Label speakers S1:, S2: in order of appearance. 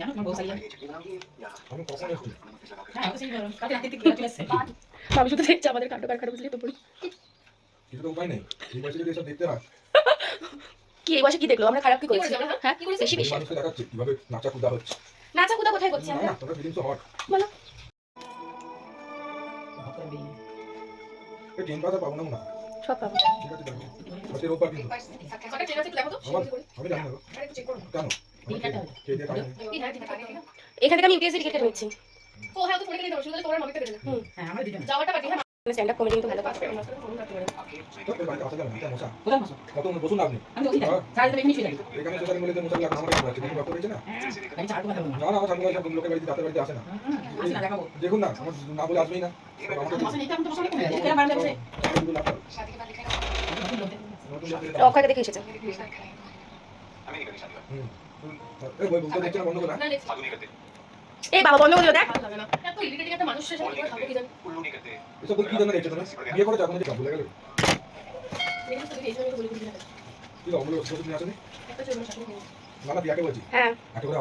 S1: জানো তোমার বউ সারিয়া
S2: আমি কখন এসেছি?
S1: হ্যাঁ আমি তো সেই কালকে রাতে থেকে চলে এসেছে
S3: আমি শুধু দেখছি আমাদের কাণ্ড কারখানা বুঝলি তো পড়ি।
S2: কিছু তো উপায় নেই, এই বয়সে যদি এসব দেখতে হয়।
S3: কি এই বয়সে কি দেখলো? আমরা খারাপ কি
S1: কি
S3: করেছি?
S1: করেছি আমরা
S3: হ্যাঁ
S1: কি করেছি
S3: বেশি
S2: আমি
S3: বেশি
S2: মানুষকে দেখাচ্ছি কিভাবে নাচা কুদা হচ্ছে।
S3: নাচা কুদা কোথায় করছি
S2: না
S3: আমরা?
S2: না, তোমরা ফিলিংস তো হট।
S3: বলো
S1: ভাব করে বেরিয়ে
S2: এই ট্রেন পাতা পাবো না মনে হয়।
S3: সব পাবো।
S2: ঠিক আছে দেখো, আজকে রোববার কিন্তু
S1: সকালে ট্রেন আছে দেখো তো
S2: আমার আমি জানি না গো।
S1: আরে একটু চেক করো
S2: কেন?
S1: টিকিট কাটতে হবে
S2: কে দিয়ে টাইম
S1: এই হ্যাঁ টিকিট কাটতে হবে
S3: এখান থেকে আমি ইউপিএসসি টিকিট কেটে নিচ্ছি।
S1: ও হ্যাঁ তো ফোনে কেটে দাও শুধু তোমার মামিতে কেটে দাও
S3: হ্যাঁ
S1: আমরা দুজন যাওয়াটা বাকি হ্যাঁ
S3: স্ট্যান্ড আপ কমেডি কিন্তু ভালো
S1: পাঁচ
S3: পারবে।
S1: মাস করে ফোন কাটতে পারে
S2: তো তোর বাড়িতে আসা যাবে না, এটা মশা।
S1: কোথায় মাসো
S2: কত বসুন না আপনি।
S1: আমি তো ওই সারা দিন এমনি শুয়ে থাকি
S2: এখানে সোশ্যাল মিডিয়াতে মশা লাগা আমাকে আছে, কিন্তু ব্যাপার হয়েছে না।
S1: আমি চার কথা বলবো
S2: না না, আমার সামনে সব লোকের বাড়িতে দাঁতের বাড়িতে আসে না।
S1: আসি না দেখাবো
S2: দেখুন না, আমার না বলে আসবেই না। আমাকে
S1: মাসে নিতে আমি তো বসে কমে যাচ্ছে কেন বাড়লে বসে
S2: কিন্তু লাভ হবে।
S1: নতুন লোক
S2: নতুন লোকের
S3: অক্ষয়কে দেখে এসেছে।
S2: এই বই বুঝতে দেখছেন বন্ধ করে।
S1: না নেক্সট
S3: এই বাবা বন্ধ করে দিও দেখ।
S1: ভালো লাগে না এত ইরিটেটিং একটা মানুষের সাথে কি করে থাকো কি জানি
S2: এসব বই কি জানা দেখছো তুমি? বিয়ে করেছো এখন দেখো ভুলে গেলে।
S1: দেখি তো এই জন্য বলি বলি
S2: কি অমূল্য ওষুধ নিয়ে আসেনি?
S1: একটা চলবে সাথে
S2: না না, বিয়াকে বলছি।
S3: হ্যাঁ
S2: একটা করে